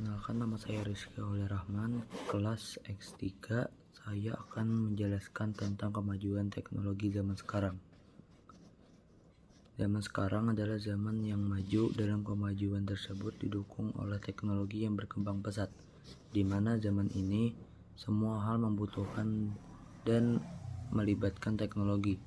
Perkenalkan, nama saya Rizky Aulia Rahman, kelas X3. Saya akan menjelaskan tentang kemajuan teknologi zaman sekarang. Zaman sekarang adalah zaman yang maju. Dalam kemajuan tersebut didukung oleh teknologi yang berkembang pesat, di mana zaman ini semua hal membutuhkan dan melibatkan teknologi.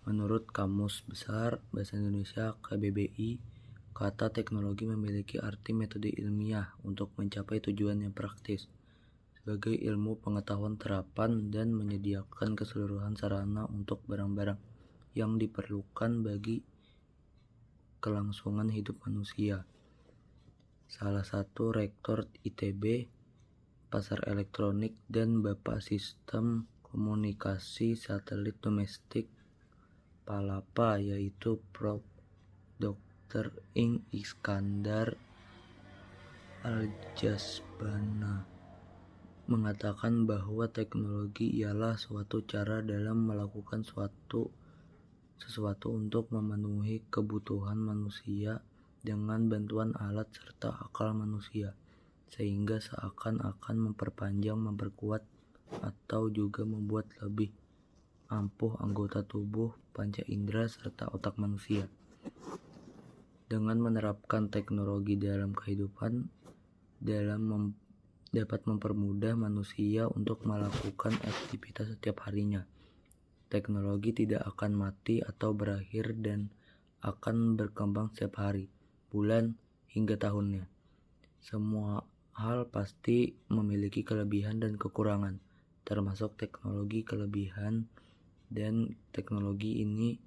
Menurut Kamus Besar Bahasa Indonesia KBBI, kata teknologi memiliki arti metode ilmiah untuk mencapai tujuan yang praktis sebagai ilmu pengetahuan terapan dan menyediakan keseluruhan sarana untuk barang-barang yang diperlukan bagi kelangsungan hidup manusia. Salah satu rektor ITB, Pasar Elektronik dan Bapak Sistem Komunikasi Satelit Domestik Palapa, yaitu Prof. Dr. Ing Iskandar Aljazbana, mengatakan bahwa teknologi ialah suatu cara dalam melakukan sesuatu untuk memenuhi kebutuhan manusia dengan bantuan alat serta akal manusia, sehingga seakan-akan memperpanjang, memperkuat, atau juga membuat lebih ampuh anggota tubuh, panca indera, serta otak manusia. Dengan menerapkan teknologi dalam kehidupan, dapat mempermudah manusia untuk melakukan aktivitas setiap harinya. Teknologi tidak akan mati atau berakhir dan akan berkembang setiap hari, bulan, hingga tahunnya. Semua hal pasti memiliki kelebihan dan kekurangan, termasuk teknologi kelebihan, dan teknologi ini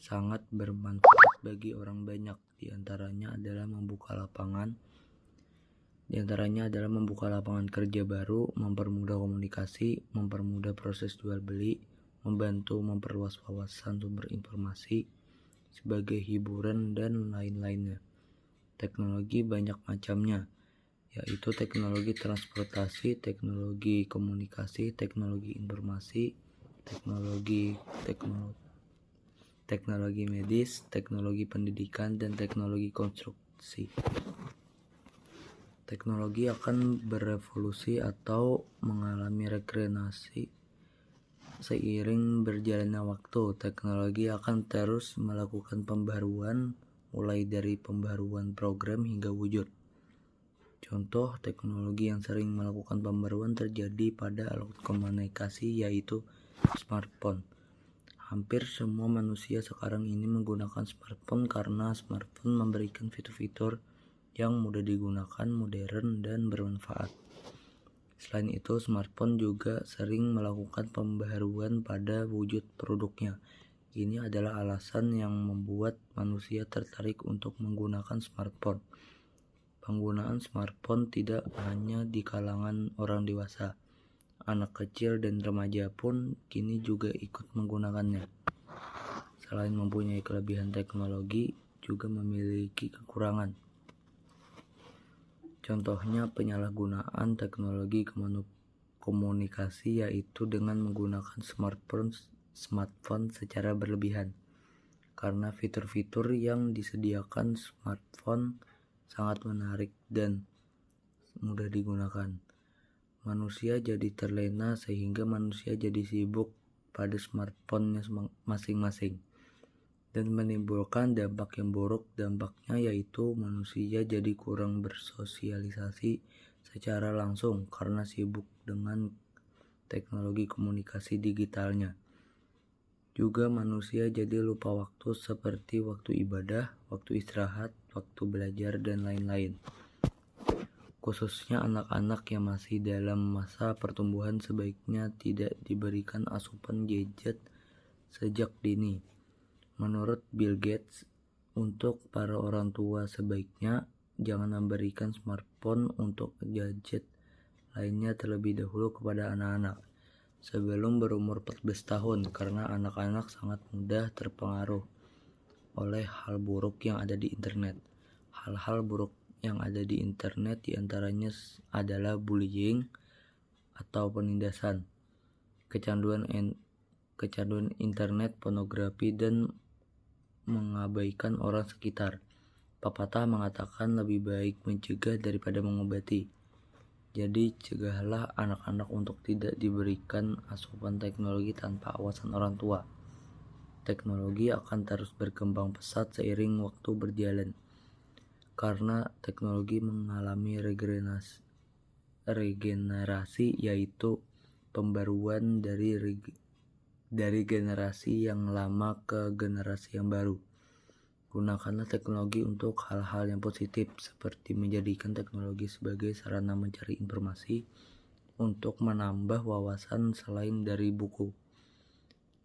sangat bermanfaat bagi orang banyak. Di antaranya adalah membuka lapangan kerja baru, mempermudah komunikasi, mempermudah proses jual beli, membantu memperluas wawasan sumber informasi, sebagai hiburan, dan lain-lainnya. Teknologi banyak macamnya, yaitu teknologi transportasi, teknologi komunikasi, teknologi informasi, teknologi medis, teknologi pendidikan, dan teknologi konstruksi. Teknologi akan berevolusi atau mengalami regenerasi seiring berjalannya waktu. Teknologi akan terus melakukan pembaruan, mulai dari pembaruan program hingga wujud. Contoh teknologi yang sering melakukan pembaruan terjadi pada alat komunikasi, yaitu smartphone. Hampir semua manusia sekarang ini menggunakan smartphone karena smartphone memberikan fitur-fitur yang mudah digunakan, modern, dan bermanfaat. Selain itu, smartphone juga sering melakukan pembaharuan pada wujud produknya. Ini adalah alasan yang membuat manusia tertarik untuk menggunakan smartphone. Penggunaan smartphone tidak hanya di kalangan orang dewasa. Anak kecil dan remaja pun kini juga ikut menggunakannya. Selain mempunyai kelebihan, teknologi juga memiliki kekurangan. Contohnya penyalahgunaan teknologi komunikasi, yaitu dengan menggunakan smartphone secara berlebihan. Karena fitur-fitur yang disediakan smartphone sangat menarik dan mudah digunakan, manusia jadi terlena sehingga manusia jadi sibuk pada smartphone-nya masing-masing dan menimbulkan dampak yang buruk. Dampaknya yaitu manusia jadi kurang bersosialisasi secara langsung karena sibuk dengan teknologi komunikasi digitalnya. Juga manusia jadi lupa waktu seperti waktu ibadah, waktu istirahat, waktu belajar, dan lain-lain. Khususnya anak-anak yang masih dalam masa pertumbuhan sebaiknya tidak diberikan asupan gadget sejak dini. Menurut Bill Gates, untuk para orang tua sebaiknya jangan memberikan smartphone untuk gadget lainnya terlebih dahulu kepada anak-anak sebelum berumur 14 tahun, karena anak-anak sangat mudah terpengaruh oleh hal buruk yang ada di internet. Hal-hal buruk yang ada di internet diantaranya adalah bullying atau penindasan, kecanduan internet, pornografi, dan mengabaikan orang sekitar. Pepatah mengatakan lebih baik mencegah daripada mengobati. Jadi cegahlah anak-anak untuk tidak diberikan asupan teknologi tanpa awasan orang tua. Teknologi akan terus berkembang pesat seiring waktu berjalan, karena teknologi mengalami regenerasi, yaitu pembaruan dari generasi yang lama ke generasi yang baru. Gunakanlah teknologi untuk hal-hal yang positif, seperti menjadikan teknologi sebagai sarana mencari informasi untuk menambah wawasan selain dari buku.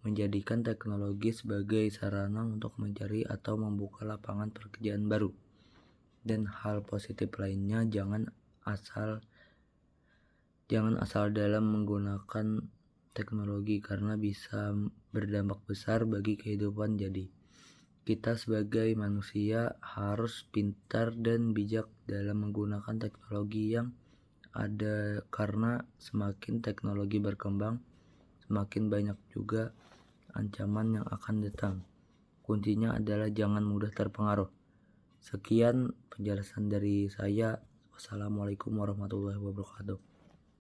Menjadikan teknologi sebagai sarana untuk mencari atau membuka lapangan pekerjaan baru. Dan hal positif lainnya, jangan asal dalam menggunakan teknologi, karena bisa berdampak besar bagi kehidupan. Jadi kita sebagai manusia harus pintar dan bijak dalam menggunakan teknologi yang ada, karena semakin teknologi berkembang, semakin banyak juga ancaman yang akan datang. Kuncinya adalah jangan mudah terpengaruh. Sekian penjelasan dari saya. Wassalamualaikum warahmatullahi wabarakatuh.